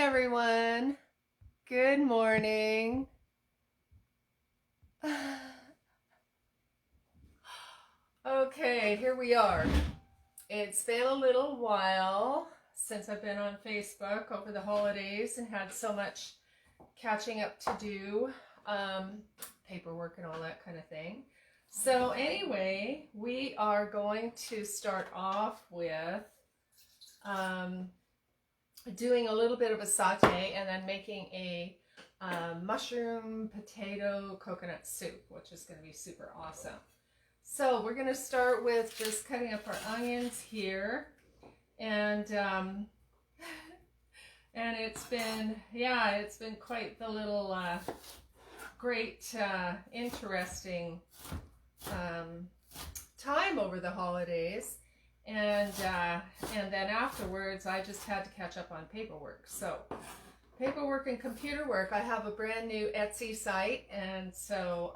everyone. Good morning. Okay, here we are. It's been a little while since I've been on Facebook over the holidays and had so much catching up to do, paperwork and all that kind of thing. So anyway, we are going to start off with doing a little bit of a saute and then making a mushroom potato coconut soup, which is going to be super awesome. So we're going to start with just cutting up our onions here, and it's been quite the little great interesting time over the holidays. And then afterwards, I just had to catch up on paperwork. So paperwork and computer work. I have a brand new Etsy site, and so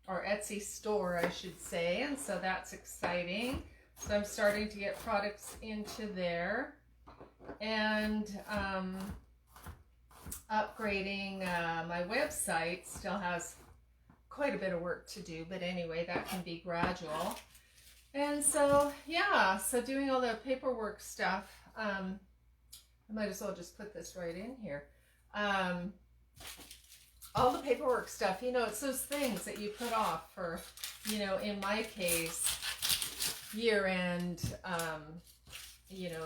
or Etsy store, I should say, and so that's exciting. So I'm starting to get products into there, and upgrading my website still has quite a bit of work to do, but anyway, that can be gradual. And so, yeah, so doing all the paperwork stuff, I might as well just put this right in here. All the paperwork stuff, it's those things that you put off for, in my case, year-end,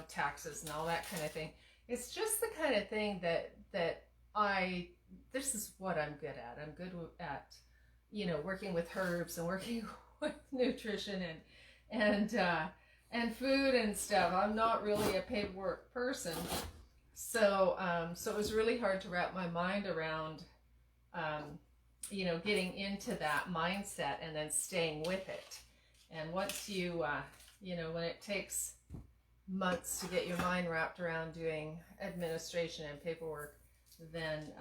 taxes and all that kind of thing. It's just the kind of thing that this is what I'm good at. I'm good at, working with herbs and working with nutrition and food and stuff. I'm not really a paperwork person, so it was really hard to wrap my mind around, getting into that mindset and then staying with it. And once you, when it takes months to get your mind wrapped around doing administration and paperwork, then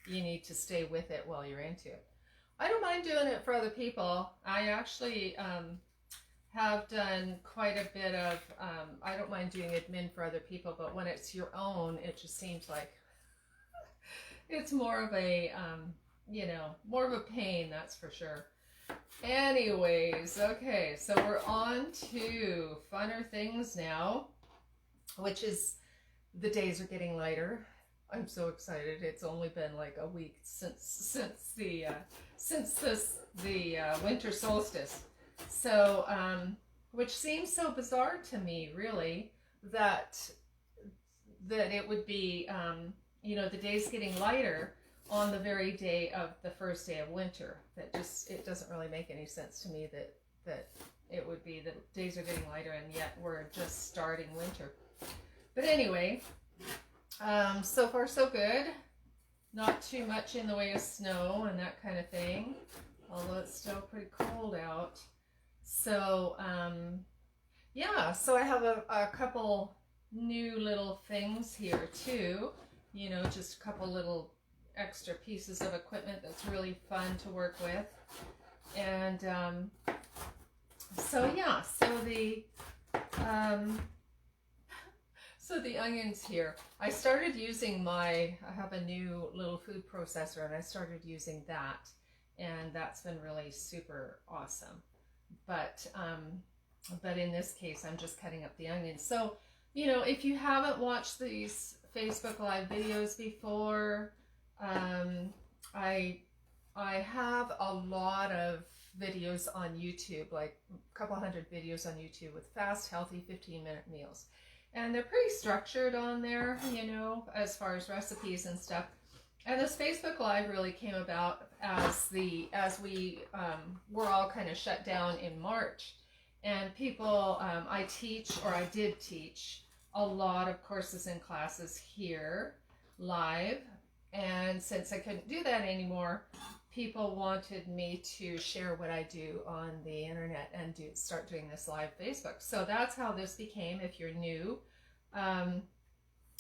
you need to stay with it while you're into it. I don't mind doing it for other people. I actually have done quite a bit of, I don't mind doing admin for other people, but when it's your own, it just seems like it's more of a, more of a pain, that's for sure. Anyways, okay, so we're on to funner things now, which is the days are getting lighter. I'm so excited. It's only been like a week since the winter solstice. So, which seems so bizarre to me, really, that it would be, the days getting lighter on the very day of the first day of winter. It doesn't really make any sense to me that it would be the days are getting lighter and yet we're just starting winter. But anyway, so far so good. Not too much in the way of snow and that kind of thing, although it's still pretty cold out. So, yeah, so I have a couple new little things here too, just a couple little extra pieces of equipment that's really fun to work with. And so yeah, so the onions here, I started using I have a new little food processor, and I started using that, and that's been really super awesome. But in this case, I'm just cutting up the onions. So, if you haven't watched these Facebook Live videos before, I have a lot of videos on YouTube, like a couple hundred videos on YouTube with fast, healthy 15-minute meals. And they're pretty structured on there, as far as recipes and stuff. And this Facebook Live really came about as we were all kind of shut down in March. And people, I did teach a lot of courses and classes here live. And since I couldn't do that anymore, people wanted me to share what I do on the internet and start doing this live Facebook. So that's how this became, if you're new. And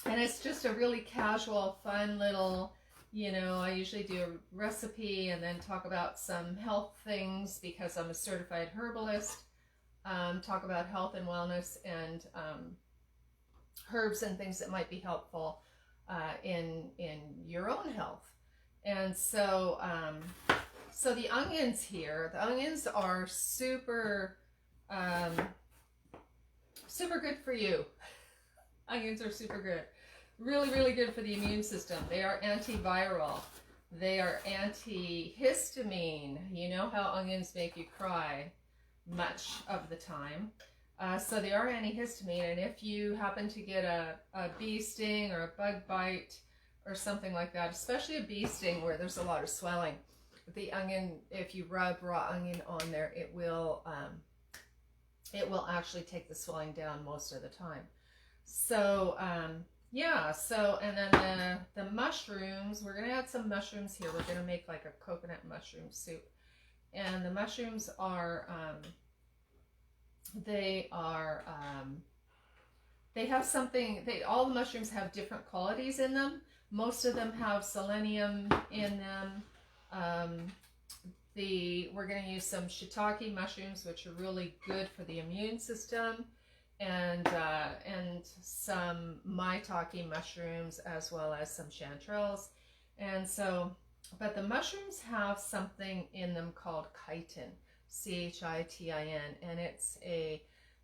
it's just a really casual, fun little, I usually do a recipe and then talk about some health things because I'm a certified herbalist. Talk about health and wellness, and herbs and things that might be helpful in your own health. And so so the onions here, the onions are super super good for you. Onions are super good. Really, really good for the immune system. They are antiviral. They are antihistamine. You know how onions make you cry much of the time. So they are antihistamine, and if you happen to get a bee sting or a bug bite or something like that, especially a bee sting where there's a lot of swelling, the onion, if you rub raw onion on there, it will actually take the swelling down most of the time. So yeah, so and then the mushrooms, we're gonna add some mushrooms here. We're gonna make like a coconut mushroom soup, and the mushrooms are they have something, all the mushrooms have different qualities in them. Most of them have selenium in them. We're going to use some shiitake mushrooms, which are really good for the immune system, and some maitake mushrooms, as well as some chanterelles. And so, but the mushrooms have something in them called chitin, chitin, and it's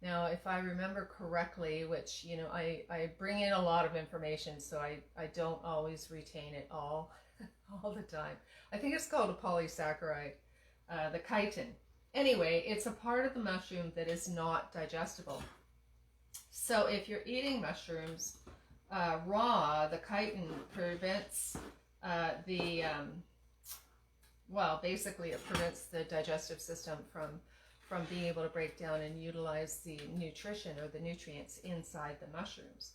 now if I remember correctly, which, you know, I bring in a lot of information, so I don't always retain it all the time. I think it's called a polysaccharide, the chitin. Anyway, it's a part of the mushroom that is not digestible. So if you're eating mushrooms raw, the chitin prevents basically it prevents the digestive system from being able to break down and utilize the nutrition or the nutrients inside the mushrooms.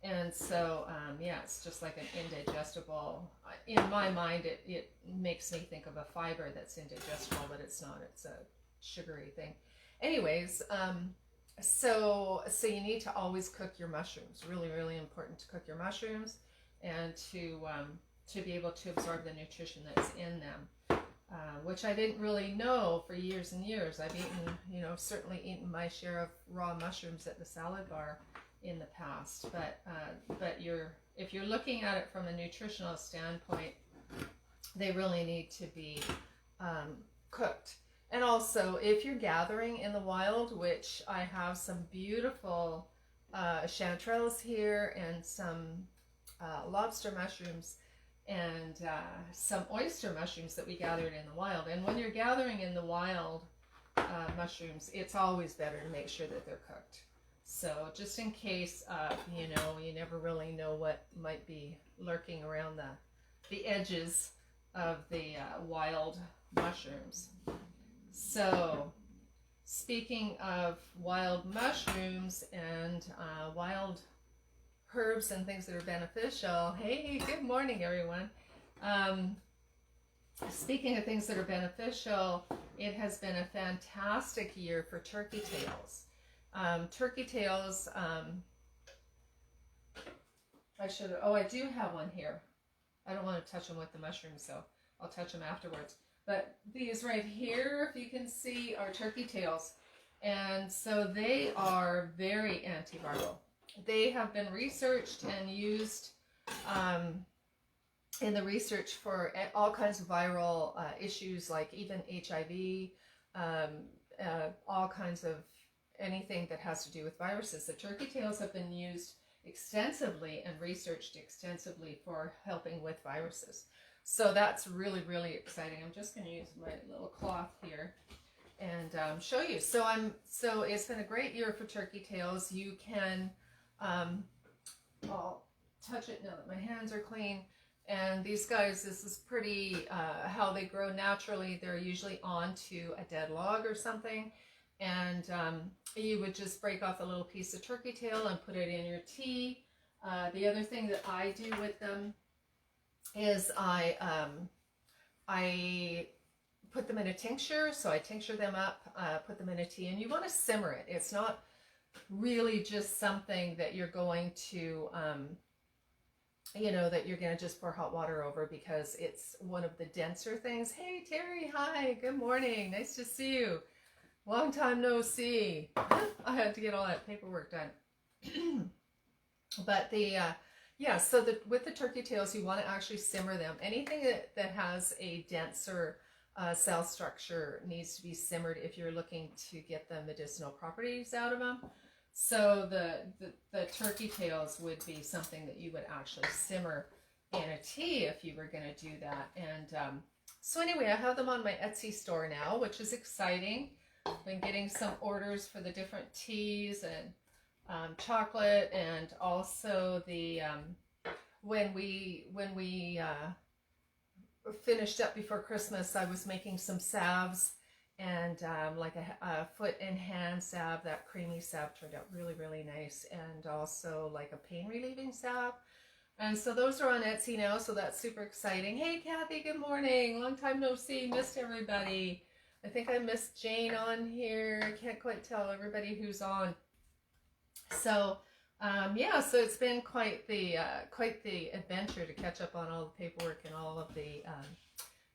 And so, yeah, it's just like an indigestible, in my mind, it makes me think of a fiber that's indigestible, but it's not, it's a sugary thing. Anyways, so you need to always cook your mushrooms. Really, really important to cook your mushrooms and to be able to absorb the nutrition that's in them, which I didn't really know for years and years. I've eaten, you know, certainly eaten my share of raw mushrooms at the salad bar in the past, but if you're looking at it from a nutritional standpoint, they really need to be cooked. And also, if you're gathering in the wild, which I have some beautiful chanterelles here and some lobster mushrooms and some oyster mushrooms that we gathered in the wild. And when you're gathering in the wild mushrooms, it's always better to make sure that they're cooked. So just in case, you know, you never really know what might be lurking around the edges of the wild mushrooms. So speaking of wild mushrooms and wild herbs and things that are beneficial, hey, good morning, everyone. Speaking of things that are beneficial, it has been a fantastic year for turkey tails. Turkey tails, I do have one here. I don't want to touch them with the mushrooms, so I'll touch them afterwards. But these right here, if you can see, are turkey tails. And so they are very antiviral. They have been researched and used in the research for all kinds of viral issues, like even HIV, all kinds of anything that has to do with viruses. The turkey tails have been used extensively and researched extensively for helping with viruses. So that's really, really exciting. I'm just going to use my little cloth here and show you. So it's been a great year for turkey tails. You can, I'll touch it now that my hands are clean. And these guys, this is pretty, how they grow naturally. They're usually onto a dead log or something. And you would just break off a little piece of turkey tail and put it in your tea. The other thing that I do with them is I put them in a tincture. So I tincture them up, put them in a tea, and you want to simmer it. It's not really just something that you're going to, you know, that you're going to just pour hot water over, because it's one of the denser things. Hey, Terry, hi, good morning. Nice to see you. Long time no see. I had to get all that paperwork done. But yeah, so with the turkey tails, you want to actually simmer them. Anything that has a denser cell structure needs to be simmered if you're looking to get the medicinal properties out of them. So the turkey tails would be something that you would actually simmer in a tea if you were going to do that. And so anyway, I have them on my Etsy store now, which is exciting. I've been getting some orders for the different teas and chocolate, and also the when we finished up before Christmas, I was making some salves, and like a foot and hand salve. That creamy salve turned out really, really nice, and also like a pain relieving salve. And so those are on Etsy now, so that's super exciting. Hey Kathy, good morning. Long time no see. Missed everybody. I think I missed Jane on here. I can't quite tell everybody who's on. So yeah, so it's been quite the adventure to catch up on all the paperwork and all of the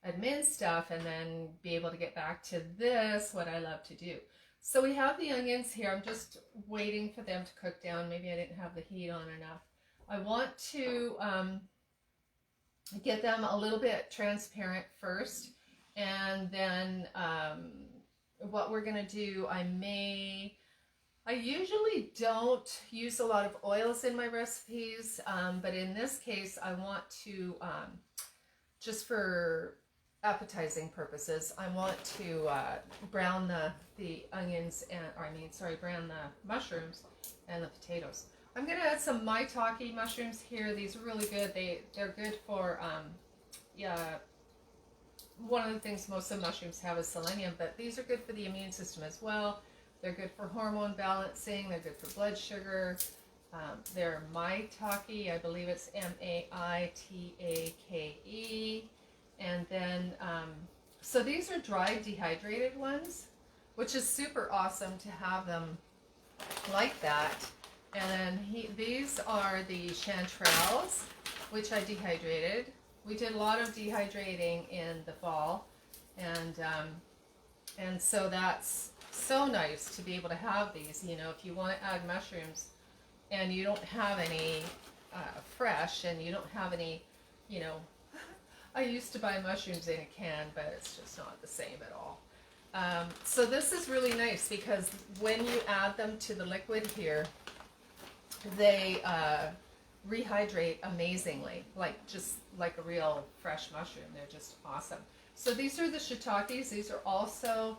admin stuff, and then be able to get back to this, what I love to do. So we have the onions here. I'm just waiting for them to cook down. Maybe I didn't have the heat on enough. I want to get them a little bit transparent first, and then what we're going to do, I usually don't use a lot of oils in my recipes, but in this case I want to, just for appetizing purposes, I want to brown the onions, brown the mushrooms and the potatoes. I'm going to add some maitake mushrooms here. These are really good. They're good for, one of the things most of the mushrooms have is selenium, but these are good for the immune system as well. They're good for hormone balancing. They're good for blood sugar. They're maitake. I believe it's maitake. And then, so these are dried, dehydrated ones, which is super awesome to have them like that. And then these are the chanterelles, which I dehydrated. We did a lot of dehydrating in the fall, and so that's so nice to be able to have these. You know, if you want to add mushrooms and you don't have any fresh, and you don't have any, you know, I used to buy mushrooms in a can, but it's just not the same at all. So this is really nice because when you add them to the liquid here, they rehydrate amazingly, just like a real fresh mushroom. They're just awesome. So these are the shiitakes. These are also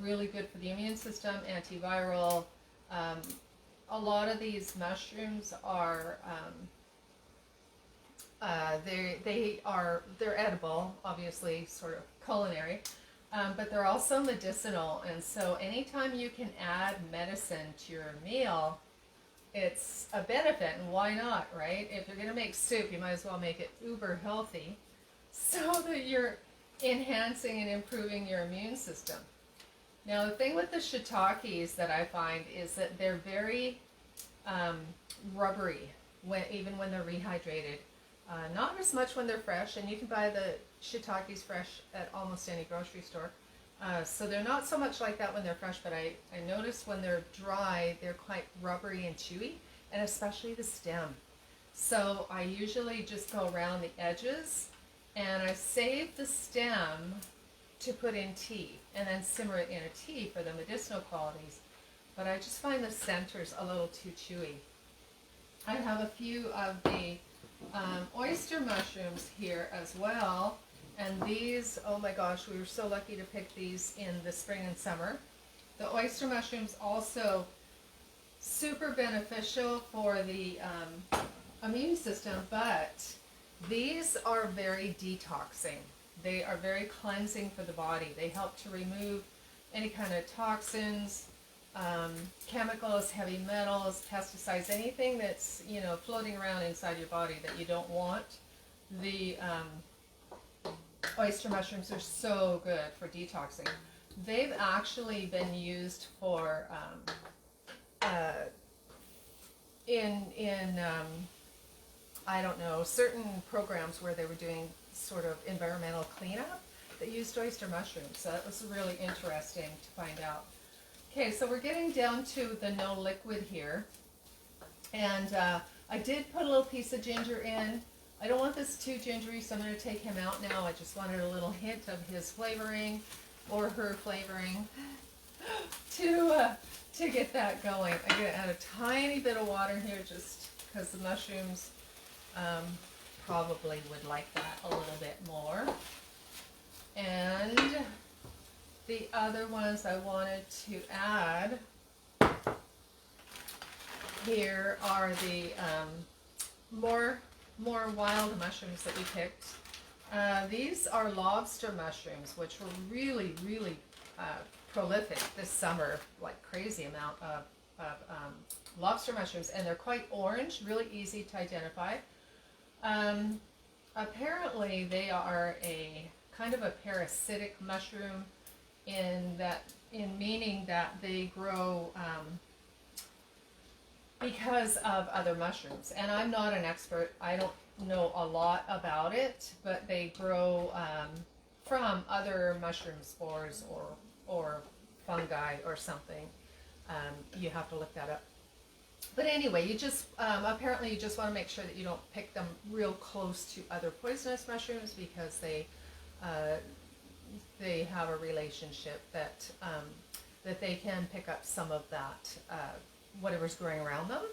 really good for the immune system, antiviral. A lot of these mushrooms are they're edible, obviously, sort of culinary, but they're also medicinal. And so anytime you can add medicine to your meal, it's a benefit. And why not, right? If you're going to make soup, you might as well make it uber healthy so that you're enhancing and improving your immune system. Now, the thing with the shiitakes that I find is that they're very rubbery even when they're rehydrated. Not as much when they're fresh, and you can buy the shiitakes fresh at almost any grocery store. So they're not so much like that when they're fresh, but I notice when they're dry, they're quite rubbery and chewy, and especially the stem. So I usually just go around the edges, and I save the stem to put in tea, and then simmer it in a tea for the medicinal qualities. But I just find the centers a little too chewy. I have a few of the oyster mushrooms here as well. And these, oh my gosh, we were so lucky to pick these in the spring and summer. The oyster mushrooms also super beneficial for the immune system, but these are very detoxing. They are very cleansing for the body. They help to remove any kind of toxins, chemicals, heavy metals, pesticides, anything that's, you know, floating around inside your body that you don't want. The oyster mushrooms are so good for detoxing. They've actually been used for I don't know, certain programs where they were doing sort of environmental cleanup that used oyster mushrooms. So that was really interesting to find out. Okay, so we're getting down to the no liquid here, and I did put a little piece of ginger in. I don't want this too gingery, so I'm going to take him out now. I just wanted a little hint of his flavoring or her flavoring to get that going. I'm going to add a tiny bit of water here just because the mushrooms probably would like that a little bit more. And the other ones I wanted to add here are the more wild mushrooms that we picked. These are lobster mushrooms, which were really, really prolific this summer, like crazy amount of lobster mushrooms, and they're quite orange, really easy to identify. Apparently they are a kind of a parasitic mushroom in meaning that they grow because of other mushrooms. And I'm not an expert, I don't know a lot about it, but they grow from other mushroom spores or fungi or something. You have to look that up. But anyway, you just apparently you just want to make sure that you don't pick them real close to other poisonous mushrooms, because they have a relationship that they can pick up some of that whatever's growing around them.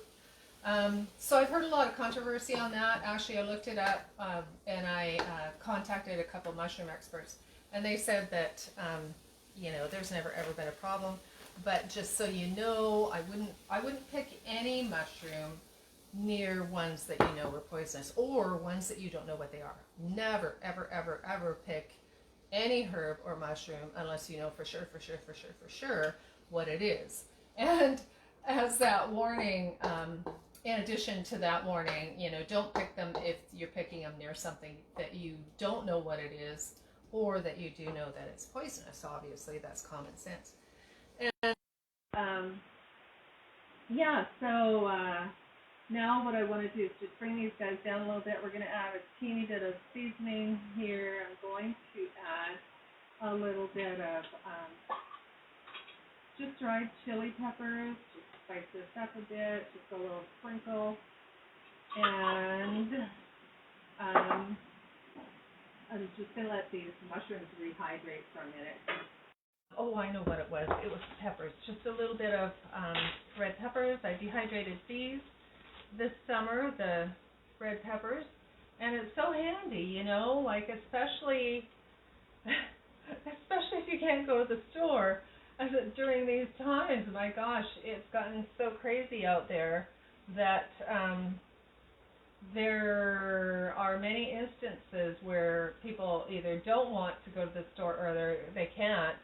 So I've heard a lot of controversy on that. Actually, I looked it up and I contacted a couple mushroom experts, and they said that there's never ever been a problem. But just so you know, I wouldn't pick any mushroom near ones that you know were poisonous, or ones that you don't know what they are. Never, ever, ever, ever pick any herb or mushroom unless you know for sure what it is. And as that warning, in addition to that warning, don't pick them if you're picking them near something that you don't know what it is, or that you do know that it's poisonous. Obviously, that's common sense. And so now what I want to do is just bring these guys down a little bit. We're going to add a teeny bit of seasoning here. I'm going to add a little bit of just dried chili peppers. Just spice this up a bit, just a little sprinkle. And I'm just going to let these mushrooms rehydrate for a minute. Oh, I know what it was. It was peppers. Just a little bit of red peppers. I dehydrated these this summer, the red peppers. And it's so handy, like especially if you can't go to the store during these times. My gosh, it's gotten so crazy out there that there are many instances where people either don't want to go to the store or they can't.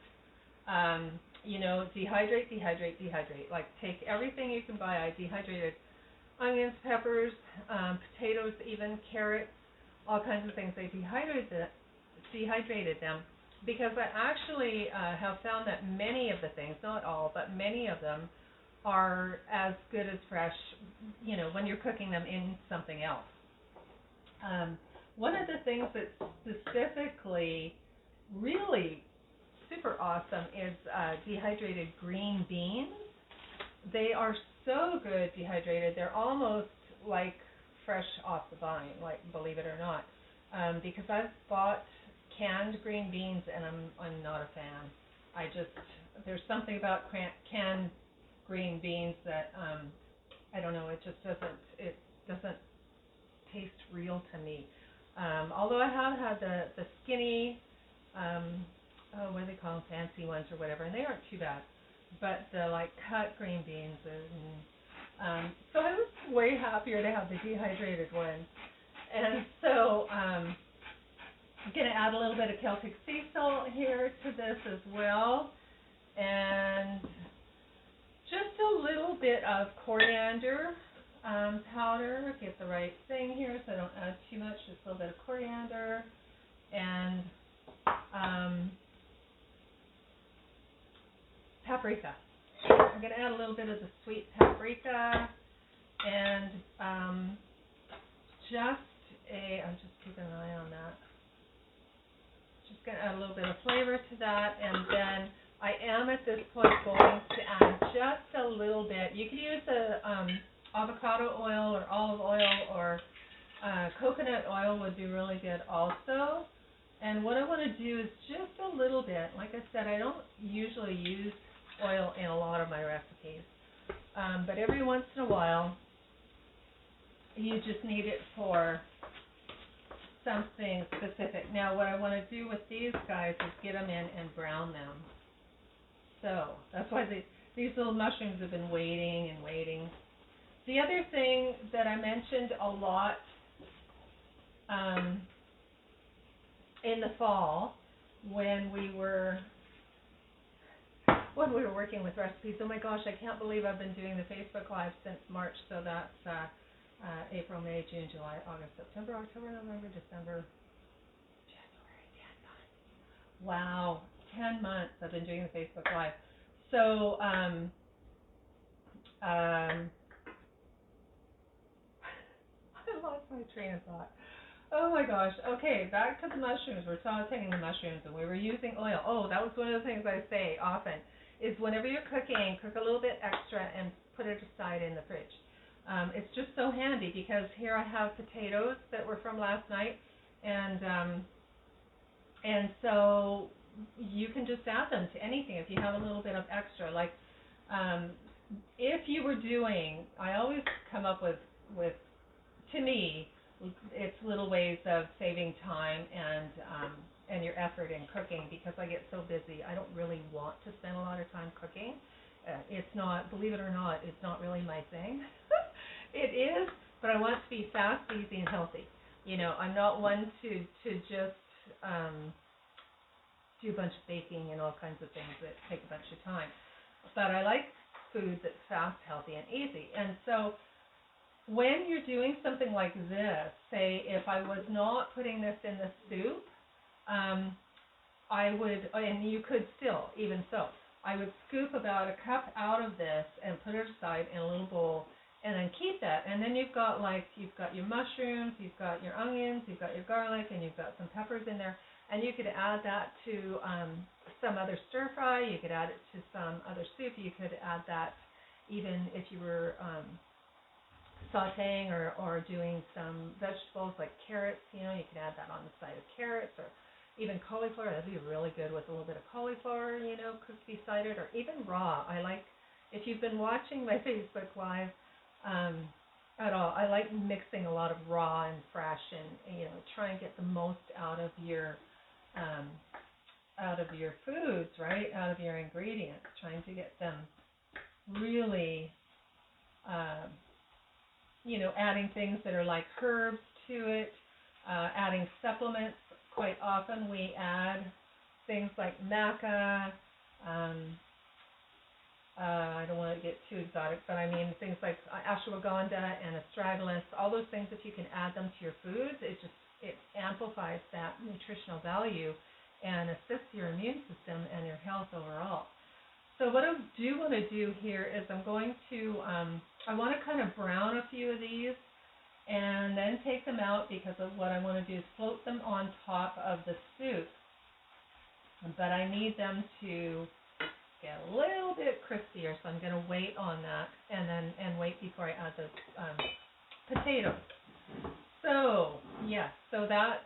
Dehydrate. Like, take everything you can buy. I dehydrated onions, peppers, potatoes, even carrots, all kinds of things. I dehydrated them because I actually have found that many of the things, not all, but many of them are as good as fresh, when you're cooking them in something else. One of the things that's specifically really super awesome is dehydrated green beans. They are so good dehydrated. They're almost like fresh off the vine, like, believe it or not. Because I've bought canned green beans and I'm not a fan. There's something about canned green beans that I don't know. It doesn't taste real to me. Although I have had the skinny. What do they call them, fancy ones or whatever, and they aren't too bad. But the cut green beans, so I was way happier to have the dehydrated ones. And so I'm going to add a little bit of Celtic sea salt here to this as well, and just a little bit of coriander powder. Get the right thing here so I don't add too much. Just a little bit of coriander and paprika. I'm going to add a little bit of the sweet paprika and I'm just keeping an eye on that. Just going to add a little bit of flavor to that, and then I am at this point going to add just a little bit. You could use avocado oil or olive oil or coconut oil would be really good also. And what I want to do is just a little bit. Like I said, I don't usually use oil in a lot of my recipes. But every once in a while, you just need it for something specific. Now, what I want to do with these guys is get them in and brown them. So that's why these little mushrooms have been waiting and waiting. The other thing that I mentioned a lot in the fall when we were working with recipes. Oh my gosh, I can't believe I've been doing the Facebook Live since March. So that's April, May, June, July, August, September, October, November, December, January, 10 months. Wow, 10 months I've been doing the Facebook Live. So I lost my train of thought. Oh my gosh. Okay, back to the mushrooms. We're sauteing the mushrooms and we were using oil. Oh, that was one of the things I say often is whenever you're cooking, cook a little bit extra and put it aside in the fridge. It's just so handy because here I have potatoes that were from last night and so you can just add them to anything if you have a little bit of extra. Like if you were doing, I always come up with to me, it's little ways of saving time and your effort in cooking because I get so busy. I don't really want to spend a lot of time cooking. It's not, believe it or not, it's not really my thing. It is, but I want to be fast, easy, and healthy. You know, I'm not one to just do a bunch of baking and all kinds of things that take a bunch of time. But I like food that's fast, healthy, and easy. And so when you're doing something like this, say if I was not putting this in the soup, I would, and you could still, even so, I would scoop about a cup out of this and put it aside in a little bowl and then keep that. And then you've got your mushrooms, you've got your onions, you've got your garlic, and you've got some peppers in there. And you could add that to some other stir fry. You could add it to some other soup. You could add that even if you were sauteing or doing some vegetables like carrots, you know, you can add that on the side of carrots or even cauliflower. That'd be really good with a little bit of cauliflower, you know, cooked beside it, or even raw. I like, if you've been watching my Facebook Live at all, I like mixing a lot of raw and fresh and, you know, try and get the most out of your foods, right, out of your ingredients, trying to get them really you know, adding things that are like herbs to it, adding supplements. Quite often we add things like maca, I don't want to get too exotic, but I mean things like ashwagandha and astragalus, all those things, if you can add them to your foods, it amplifies that nutritional value and assists your immune system and your health overall. So what I do want to do here is I'm going to, I want to kind of brown a few of these and then take them out because of what I want to do is float them on top of the soup. But I need them to get a little bit crispier, so I'm going to wait on that and wait before I add the potatoes. So, yes, so that's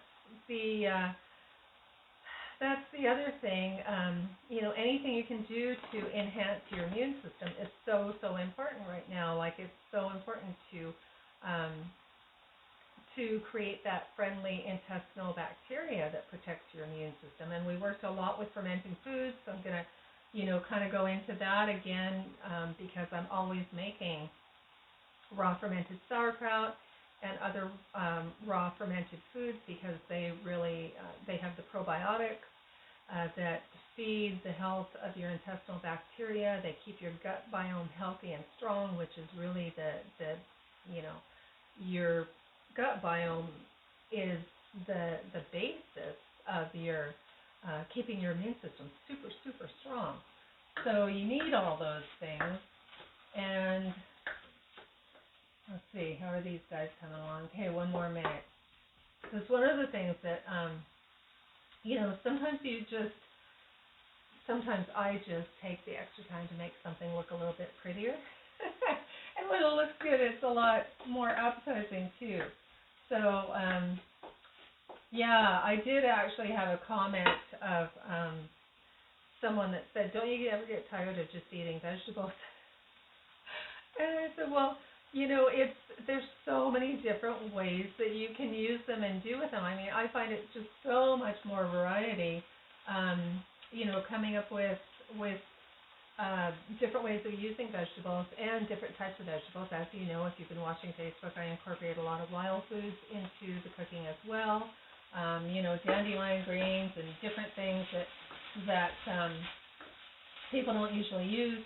the other thing. You know, anything you can do to enhance your immune system is so important right now. Like, it's so important to create that friendly intestinal bacteria that protects your immune system. And we worked a lot with fermenting foods, so I'm going to, you know, kind of go into that again because I'm always making raw fermented sauerkraut and other raw fermented foods because they really, they have the probiotics that feed the health of your intestinal bacteria. They keep your gut biome healthy and strong, which is really the you know, your gut biome is the basis of your keeping your immune system super strong. So you need all those things. And let's see, how are these guys coming along? Okay, one more minute. Because one of the things that, you know, sometimes I just take the extra time to make something look a little bit prettier. And And when it looks good, it's a lot more appetizing too. So, yeah, I did actually have a comment of someone that said, don't you ever get tired of just eating vegetables? And I said, well, there's so many different ways that you can use them and do with them. I mean, I find it's just so much more variety, coming up with different ways of using vegetables and different types of vegetables. As you know, if you've been watching Facebook, I incorporate a lot of wild foods into the cooking as well. Dandelion greens and different things that people don't usually use.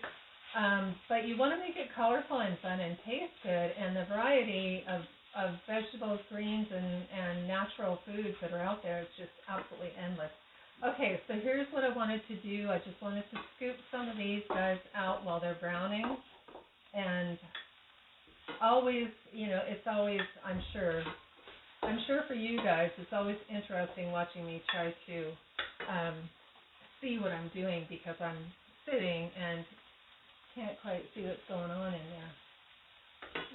But you want to make it colorful and fun and taste good, and the variety of vegetables, greens, and natural foods that are out there is just absolutely endless. Okay, so here's what I wanted to do. I just wanted to scoop some of these guys out while they're browning. And always, it's always, I'm sure for you guys, it's always interesting watching me try to see what I'm doing, because I'm sitting and can't quite see what's going on in there,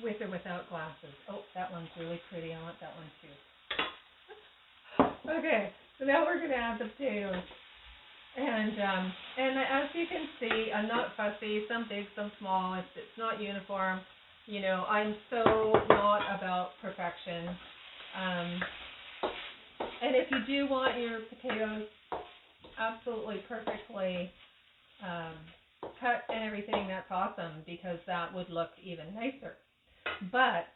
with or without glasses. Oh, that one's really pretty. I want that one too. Okay. So now we're going to add the potatoes, and as you can see, I'm not fussy. Some big, some small. It's not uniform. I'm so not about perfection. And if you do want your potatoes absolutely perfectly cut and everything, that's awesome, because that would look even nicer. But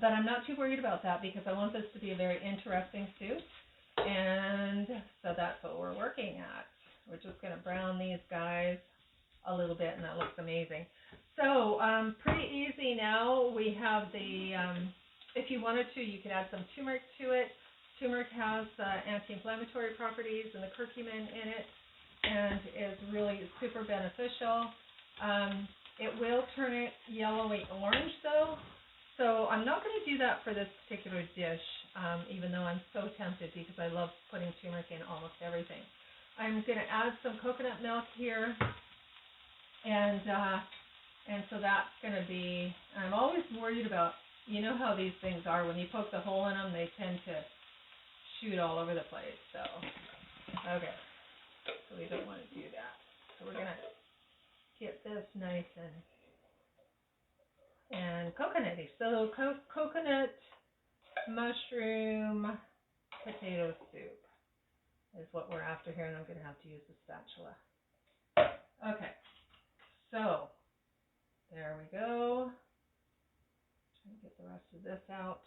I'm not too worried about that, because I want this to be a very interesting soup, and so that's what we're working at. We're just going to brown these guys a little bit, and that looks amazing. So pretty easy now. We have the, if you wanted to, you could add some turmeric to it. Turmeric has anti-inflammatory properties and the curcumin in it, and is really super beneficial. It will turn it yellowy orange though. So I'm not going to do that for this particular dish, even though I'm so tempted, because I love putting turmeric in almost everything. I'm going to add some coconut milk here, and so that's going to be, I'm always worried about, how these things are. When you poke the hole in them, they tend to shoot all over the place. So, okay, so we don't want to do that. So we're going to get this nice and coconutty. So coconut mushroom potato soup is what we're after here, and I'm going to have to use the spatula. Okay, so there we go. Trying to get the rest of this out.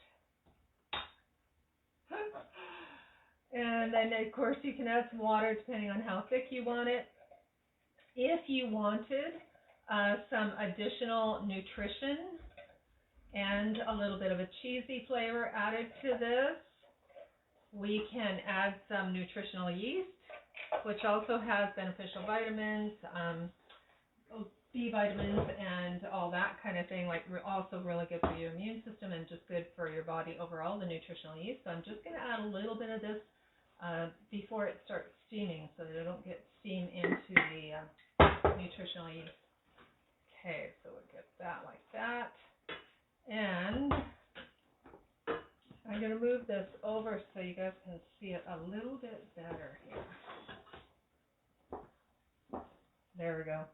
And then, of course, you can add some water depending on how thick you want it. If you wanted some additional nutrition and a little bit of a cheesy flavor added to this, we can add some nutritional yeast, which also has beneficial vitamins, B vitamins, and all that kind of thing, like also really good for your immune system and just good for your body overall, the nutritional yeast. So I'm just going to add a little bit of this before it starts steaming, so that I don't get steam into the nutritional yeast. Okay, so we'll get that like that. And I'm going to move this over so you guys can see it a little bit better here. There we go.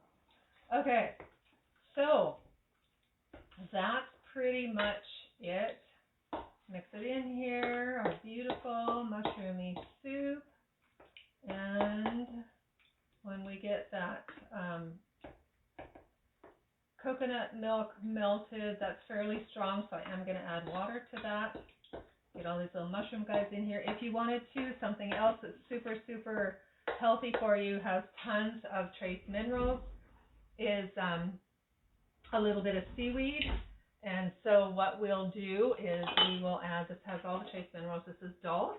Okay, so that's pretty much it. Mix it in here, our beautiful mushroomy soup. And when we get that coconut milk melted, that's fairly strong, so I am going to add water to that. Get all these little mushroom guys in here. If you wanted to, something else that's super, super healthy for you, has tons of trace minerals, is a little bit of seaweed. And so what we'll do is we will add, this has all the trace minerals, this is dulse,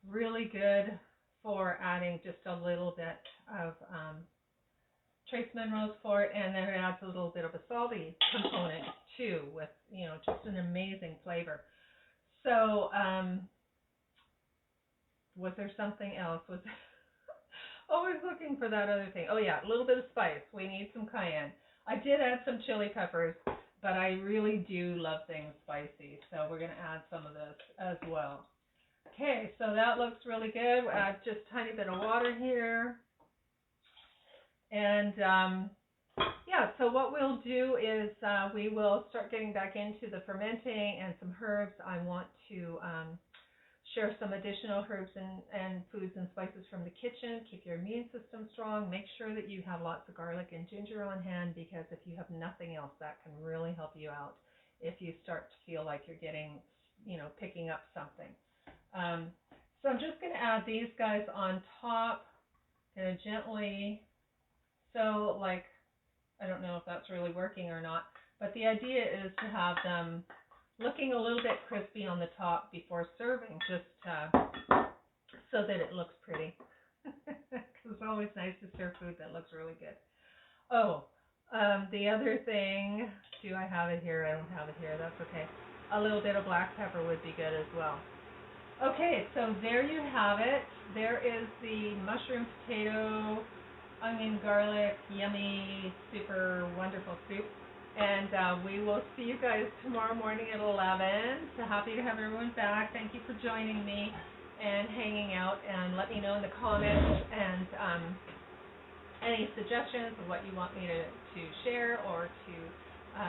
really good for adding just a little bit of trace minerals for it, and then it adds a little bit of a salty component too, with, just an amazing flavor. So, was there something else? Always looking for that other thing. Oh yeah, a little bit of spice. We need some cayenne. I did add some chili peppers, but I really do love things spicy, so we're going to add some of this as well. Okay, so that looks really good. We'll add just a tiny bit of water here. And yeah, so what we'll do is we will start getting back into the fermenting and some herbs. I want to share some additional herbs and foods and spices from the kitchen. Keep your immune system strong. Make sure that you have lots of garlic and ginger on hand, because if you have nothing else, that can really help you out if you start to feel like you're getting, picking up something. So I'm just going to add these guys on top, and gently, so like, I don't know if that's really working or not, but the idea is to have them looking a little bit crispy on the top before serving, just so that it looks pretty. Because it's always nice to serve food that looks really good. Oh, the other thing, do I have it here? I don't have it here. That's okay. A little bit of black pepper would be good as well. Okay, so there you have it. There is the mushroom, potato, onion, garlic, yummy, super wonderful soup. And we will see you guys tomorrow morning at 11. So happy to have everyone back. Thank you for joining me and hanging out. And let me know in the comments and any suggestions of what you want me to share or to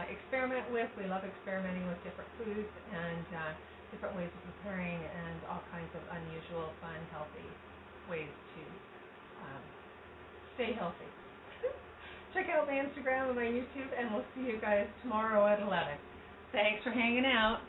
experiment with. We love experimenting with different foods and different ways of preparing and all kinds of unusual, fun, healthy ways to stay healthy. Check out my Instagram and my YouTube, and we'll see you guys tomorrow at 11. Thanks for hanging out.